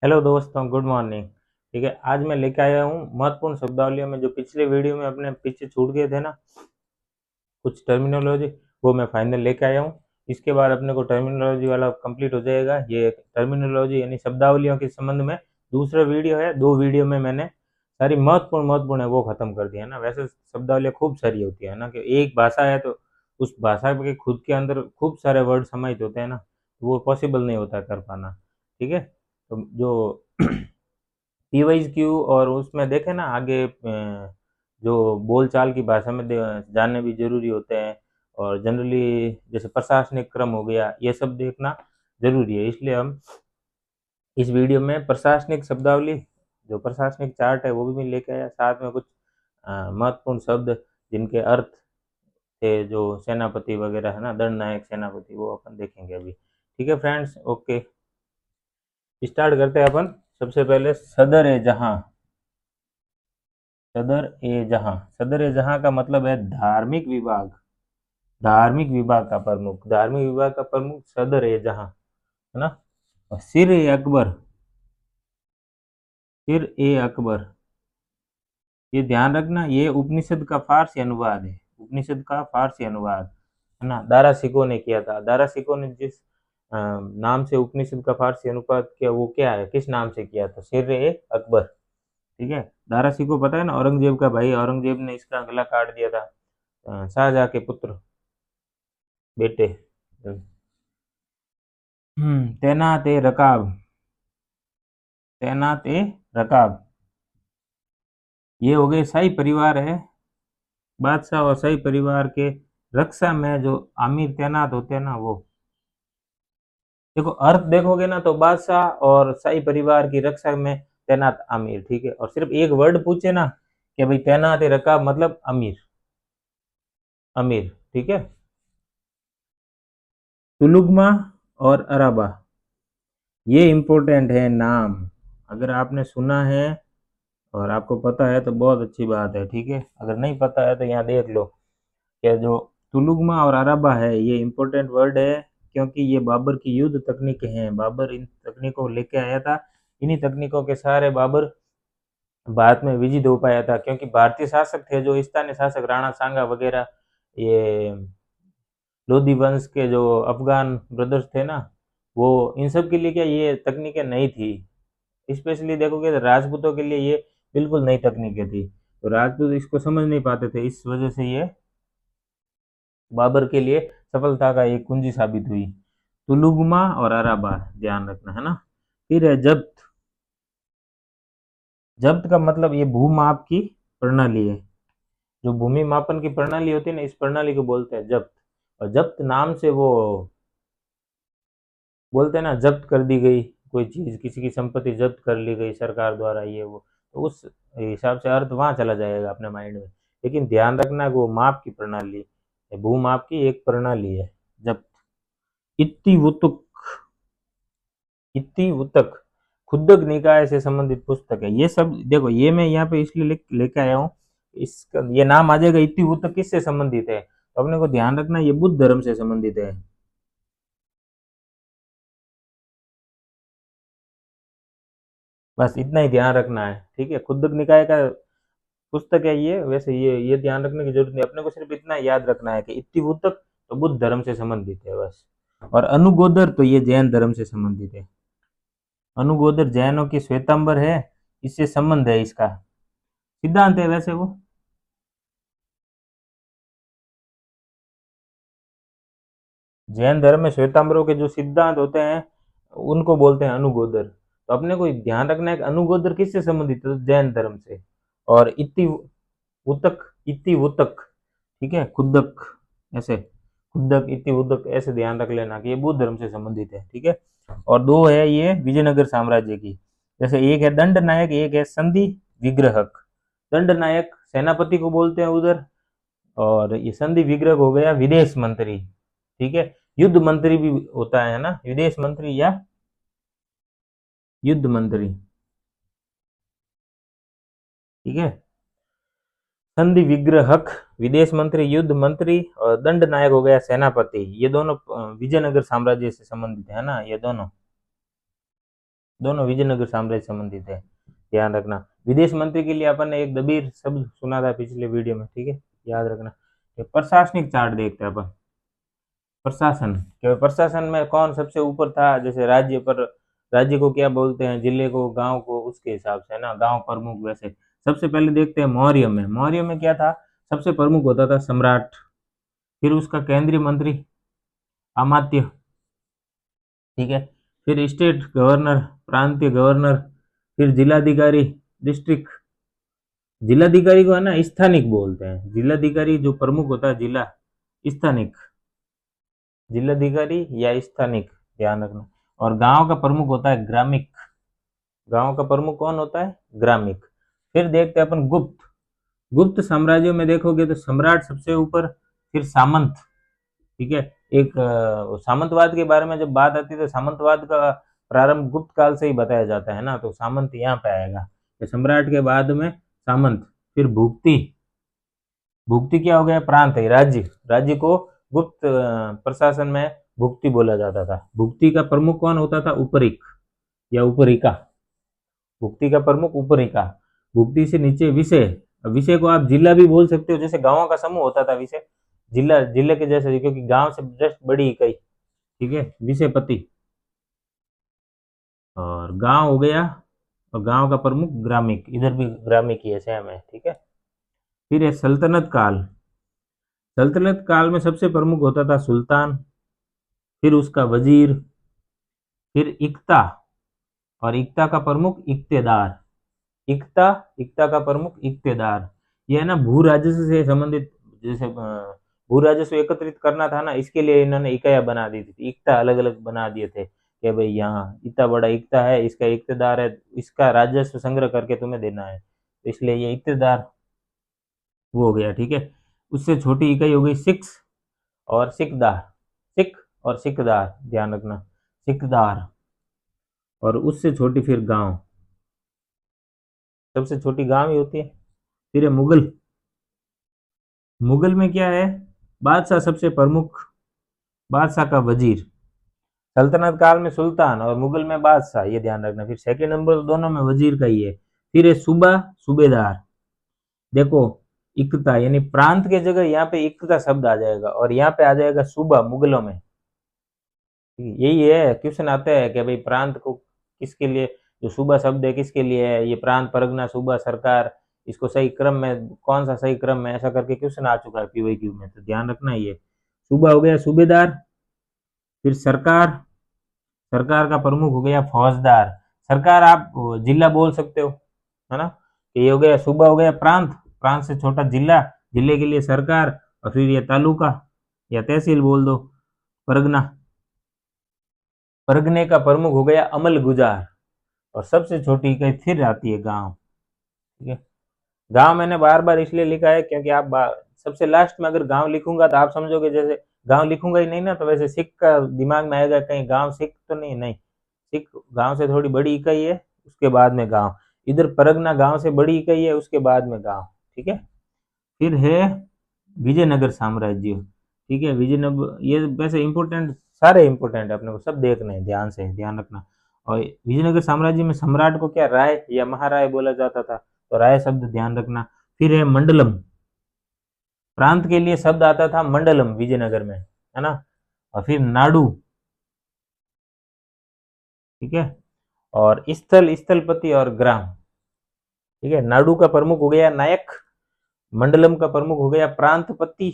Hello दोस्तों, good morning. ठीक है, आज मैं लेके आया हूँ महत्वपूर्ण शब्दावलियों में जो पिछले वीडियो में अपने पीछे छूट गए थे ना, कुछ टर्मिनोलॉजी, वो मैं फाइनल लेके आया हूँ। इसके बाद अपने को टर्मिनोलॉजी वाला कंप्लीट हो जाएगा। ये टर्मिनोलॉजी यानी शब्दावलियों के संबंध में दूसरा वीडियो है। दो वीडियो में मैंने सारी महत्वपूर्ण महत्वपूर्ण है वो खत्म कर दिया है ना। वैसे शब्दावलियाँ खूब सारी होती है ना, कि एक भाषा है तो उस भाषा के खुद के अंदर खूब सारे वर्ड समाहित होते हैं ना, वो पॉसिबल नहीं होता कर पाना। ठीक है, तो जो पीवाईज क्यू और उसमें देखें ना आगे, जो बोलचाल की भाषा में जानने भी जरूरी होते हैं। और जनरली जैसे प्रशासनिक क्रम हो गया, ये सब देखना जरूरी है। इसलिए हम इस वीडियो में प्रशासनिक शब्दावली, जो प्रशासनिक चार्ट है वो भी मैं लेके आया, साथ में कुछ महत्वपूर्ण शब्द जिनके अर्थ थे, जो सेनापति वगैरह है ना, दंडनायक सेनापति, वो अपन देखेंगे अभी। ठीक है फ्रेंड्स, ओके, स्टार्ट करते हैं अपन। सबसे पहले सदर ए जहां। सदर ए जहां, सदर ए जहां का मतलब है धार्मिक विभाग। धार्मिक विभाग का प्रमुख, धार्मिक विभाग का प्रमुख सदर ए जहां, है ना। और सिर ए अकबर, सिर ए अकबर, ये ध्यान रखना, ये उपनिषद का फारसी अनुवाद है। उपनिषद का फारसी अनुवाद, है ना, दारा सिको ने किया था। दारा सिको ने जिस नाम से उपनिषद का फारसी अनुवाद किया, वो क्या है, किस नाम से किया था? सिर ए अकबर। ठीक है, दारा सिको पता है ना, औरंगजेब का भाई, औरंगजेब ने इसका गला काट दिया था। शाहजहां के पुत्र, बेटे। तैनात ए रकाब, तैनात ए रकाब, ये हो गए शाही परिवार है। बादशाह और शाही परिवार के रक्षा में जो आमिर तैनात होते हैं ना, वो देखो अर्थ देखोगे ना तो बादशाह और शाही परिवार की रक्षा में तैनात आमिर। ठीक है, और सिर्फ एक वर्ड पूछे ना कि भाई तैनात ए रकाब मतलब अमीर, अमीर। ठीक है, तुलुगमा और अराबा, ये इम्पोर्टेंट है नाम। अगर आपने सुना है और आपको पता है तो बहुत अच्छी बात है। ठीक है, अगर नहीं पता है तो यहाँ देख लो कि जो तुलुगमा और अराबा है, ये इम्पोर्टेंट वर्ड है, क्योंकि ये बाबर की युद्ध तकनीकें हैं। बाबर इन तकनीकों को लेके आया था। इन्हीं तकनीकों के सहारे बाबर भारत में विजित हो पाया था, क्योंकि भारतीय शासक थे जो स्थानीय शासक राणा सांगा वगैरह, ये लोधी वंश के जो अफगान ब्रदर्स थे ना, वो इन सब के लिए क्या ये तकनीकें नहीं थी। स्पेशली देखोगे तो राजपूतों के लिए ये बिल्कुल नई तकनीकें थी, तो राजपूत इसको समझ नहीं पाते थे। इस वजह से ये बाबर के लिए सफलता का एक कुंजी साबित हुई। तुलुगमा और अराबा ध्यान रखना, है ना। फिर है जब्त। जब्त का मतलब ये भूमाप की प्रणाली है। जो भूमि मापन की प्रणाली होती है ना, इस प्रणाली को बोलते हैं जब्त। और जब्त नाम से वो बोलते हैं ना, जब्त कर दी गई कोई चीज, किसी की संपत्ति जब्त कर ली गई सरकार द्वारा, ये वो, तो उस हिसाब से अर्थ वहां चला जाएगा अपने माइंड में। लेकिन ध्यान रखना कि वो माप की प्रणाली है, भूमाप की एक प्रणाली है जब्त। इत्तिवुतक, इत्तिवुतक खुद्दक निकाय से संबंधित पुस्तक है। ये सब देखो, ये मैं यहाँ पे इसलिए लेके आया हूँ, इसका ये नाम आ जाएगा। इत्तिवुतक किससे संबंधित है, तो अपने को ध्यान रखना ये बुद्ध धर्म से संबंधित है। बस इतना ही ध्यान रखना है। ठीक है, खुद्दक निकाय का पुस्तक है ये। वैसे ये ध्यान रखने की जरूरत नहीं, अपने को सिर्फ इतना याद रखना है कि इत्तिवुतक तो बुद्ध धर्म से संबंधित है बस। और अनुगोदर तो ये जैन धर्म से संबंधित है। अनुगोदर जैनों की श्वेतांबर है, इससे संबंध है इसका, सिद्धांत है वैसे वो। जैन धर्म में श्वेतांबरों के जो सिद्धांत होते हैं उनको बोलते हैं अनुगोदर। तो अपने को ध्यान रखना है कि अनुगोदर किससे संबंधित है, तो जैन धर्म से। और इति उतक, इति उतक, ठीक है, खुदक, ऐसे खुदक इति उदक, ऐसे ध्यान रख लेना कि ये बुद्ध धर्म से संबंधित है। ठीक है, और दो है ये विजयनगर साम्राज्य की। जैसे एक है दंड नायक, एक है संधि विग्रहक। दंड नायक सेनापति को बोलते हैं उधर, और ये संधि विग्रह हो गया विदेश मंत्री। ठीक है, युद्ध मंत्री भी होता है ना, विदेश मंत्री या युद्ध मंत्री। ठीक है, संधि विग्रहक विदेश मंत्री, युद्ध मंत्री, और दंड नायक हो गया सेनापति। ये दोनों विजयनगर साम्राज्य से संबंधित है ना, ये दोनों। दोनों विजयनगर साम्राज्य संबंधित है, ध्यान रखना। विदेश मंत्री के लिए अपन ने एक दबीर शब्द सुना था पिछले वीडियो में, ठीक है, याद रखना। प्रशासनिक चार्ट देखते हैं अपन। प्रशासन के प्रशासन में कौन सबसे ऊपर था, जैसे राज्य पर, राज्य को क्या बोलते हैं, जिले को, गांव को, उसके हिसाब से है ना, गांव प्रमुख। वैसे सबसे पहले देखते हैं मौर्य में। मौर्य में क्या था, सबसे प्रमुख होता था सम्राट, फिर उसका केंद्रीय मंत्री, अमात्य, ठीक है, फिर स्टेट गवर्नर, प्रांतीय गवर्नर, फिर जिलाधिकारी, डिस्ट्रिक्ट। जिलाधिकारी को है ना स्थानिक बोलते हैं, जिलाधिकारी जो प्रमुख होता है जिला, स्थानिक, जिलाधिकारी या स्थानिक, ध्यान रखना। और गांव का प्रमुख होता है ग्रामिक, गांव का प्रमुख कौन होता है, ग्रामिक। फिर देखते हैं अपन गुप्त। गुप्त साम्राज्यों में देखोगे तो सम्राट सबसे ऊपर, फिर सामंत, ठीक है। एक सामंतवाद के बारे में जब बात आती है तो सामंतवाद का प्रारंभ गुप्त काल से ही बताया जाता है ना, तो सामंत यहाँ पे आएगा, तो सम्राट के बाद में सामंत। फिर भुक्ति, भुक्ति क्या हो गया, प्रांत है, राज्य, राज्य को गुप्त प्रशासन में भुक्ति बोला जाता था। भुक्ति का प्रमुख कौन होता था, उपरिक या उपरिका, भुक्ति का प्रमुख उपरिका। भुक्ति से नीचे विषय, विषय को आप जिला भी बोल सकते हो, जैसे गांवों का समूह होता था विषय, जिला जिले के जैसे, क्योंकि गांव से जस्ट बड़ी इकाई, ठीक है, विषयपति। और गांव हो गया, और गांव का प्रमुख ग्रामिक, इधर भी ग्रामिक ही है, सेम है, ठीक है। फिर है सल्तनत काल। सल्तनत काल में सबसे प्रमुख होता था सुल्तान, फिर उसका वजीर, फिर इक्ता, और इक्ता का प्रमुख इक्तेदार। इक्ता, इक्ता का प्रमुख इक्तेदार। ये है ना भू राजस्व से संबंधित, जैसे भू राजस्व एकत्रित करना था ना, इसके लिए इन्होंने इकाइयां बना दी थी, इक्ता अलग अलग बना दिए थे कि भाई यहाँ इतना बड़ा इक्ता है, इसका इक्तेदार है, इसका राजस्व संग्रह करके तुम्हें देना है, तो इसलिए ये इक्तेदार वो हो गया, ठीक है। उससे छोटी इकाई हो गई सिक्स और सिकदार, सिख और सिकदार, ध्यान रखना, सिकदार। और उससे छोटी फिर गांव, सबसे छोटी गांव ही होती है। फिर है मुगल। मुगल में क्या है, बादशाह सबसे प्रमुख, बादशाह का वजीर। सल्तनत काल में सुल्तान और मुगल में बादशाह, ये ध्यान रखना। फिर सेकंड नंबर दोनों में वजीर का ही है। फिर है सूबा, सूबेदार। देखो, इक्ता यानी प्रांत के जगह यहाँ पे इक्ता शब्द आ जाएगा, और यहाँ पे आ जाएगा सूबा मुगलों में। यही है, क्वेश्चन आता है कि भाई प्रांत को किसके लिए, जो सूबा शब्द है किसके लिए है, ये प्रांत, परगना, सूबा, सरकार, इसको सही क्रम में, कौन सा सही क्रम में, ऐसा करके क्वेश्चन आ चुका है पीवाईक्यू में, तो ध्यान रखना। ये सूबा हो गया सूबेदार। फिर सरकार, सरकार का प्रमुख हो गया फौजदार। सरकार आप जिला बोल सकते हो, है ना। ये हो गया सूबा, हो गया प्रांत, प्रांत से छोटा जिला, जिले के लिए सरकार। और फिर ये तालुका या तहसील बोल दो, परगना, परगने का प्रमुख हो गया अमल गुजार। और सबसे छोटी इकाई फिर आती है गांव, ठीक है। गांव मैंने बार बार इसलिए लिखा है क्योंकि आप सबसे लास्ट में अगर गांव लिखूंगा तो आप समझोगे जैसे गांव लिखूंगा ही नहीं ना, तो वैसे सिख का दिमाग में आएगा कहीं गांव सिख तो नहीं, नहीं, सिख गांव से थोड़ी बड़ी इकाई है, उसके बाद में गांव। इधर परगना गांव से बड़ी इकाई है, उसके बाद में गांव, ठीक है। फिर है विजयनगर साम्राज्य, ठीक है। विजयनगर ये वैसे इंपोर्टेंट, सारे इंपोर्टेंट है, अपने को सब देखने हैं ध्यान से, ध्यान रखना। और विजयनगर साम्राज्य में सम्राट को क्या राय या महाराय बोला जाता था, तो राय शब्द ध्यान रखना। फिर है मंडलम, प्रांत के लिए शब्द आता था मंडलम विजयनगर में, है ना। और फिर नाडु, ठीक है। और स्थल, स्थलपति और ग्राम, ठीक है। नाडु का प्रमुख हो गया नायक, मंडलम का प्रमुख हो गया प्रांतपति,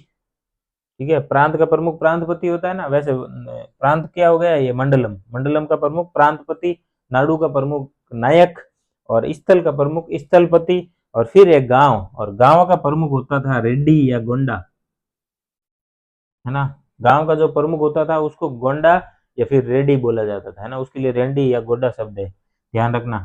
ठीक है। प्रांत का प्रमुख प्रांतपति होता है ना, वैसे प्रांत क्या हो गया, ये मंडलम, मंडलम का प्रमुख प्रांतपति, नाडु का प्रमुख नायक, और स्थल का प्रमुख स्थलपति। और फिर एक गांव, और गांव का प्रमुख होता था रेड्डी या गोंडा, है ना। गांव का जो प्रमुख होता था उसको गोंडा या फिर रेड्डी बोला जाता था, है ना, उसके लिए रेड्डी या गोंडा शब्द है, ध्यान रखना,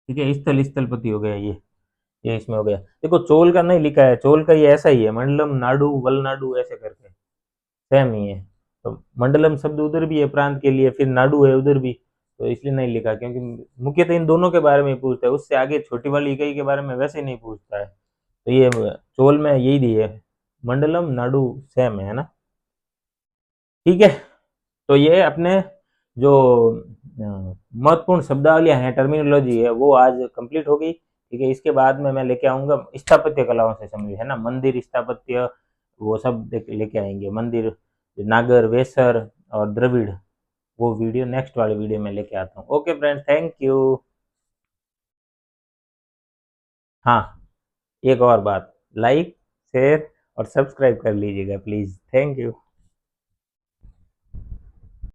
ठीक है। स्थल, स्थलपति हो गया ये इसमें हो गया। देखो चोल का नहीं लिखा है, चोल का ये ऐसा ही है, मंडलम, नाडु, वलनाडु, ऐसे करके सेम ही है। तो मंडलम शब्द उधर भी है प्रांत के लिए, फिर नाडु है उधर भी, तो इसलिए नहीं लिखा, क्योंकि मुख्यतः इन दोनों के बारे में पूछता है, उससे आगे छोटी वाली इकाई के बारे में वैसे नहीं पूछता है। तो ये चोल में यही दी है, मंडलम, नाडु सेम है ना, ठीक है। तो ये अपने जो महत्वपूर्ण शब्दावलियाँ हैं, टर्मिनोलॉजी है, वो आज कंप्लीट हो गई। ठीक है, इसके बाद में मैं लेके आऊँगा स्थापत्य कलाओं से संबंधित, है ना, मंदिर स्थापत्य, वो सब लेके आएंगे, मंदिर, नागर, वेसर और द्रविड़, वो वीडियो नेक्स्ट वाले वीडियो में लेके आता हूँ। Okay friends, thank you. हाँ, एक और बात, लाइक, शेयर और सब्सक्राइब कर लीजिएगा प्लीज़। Thank you.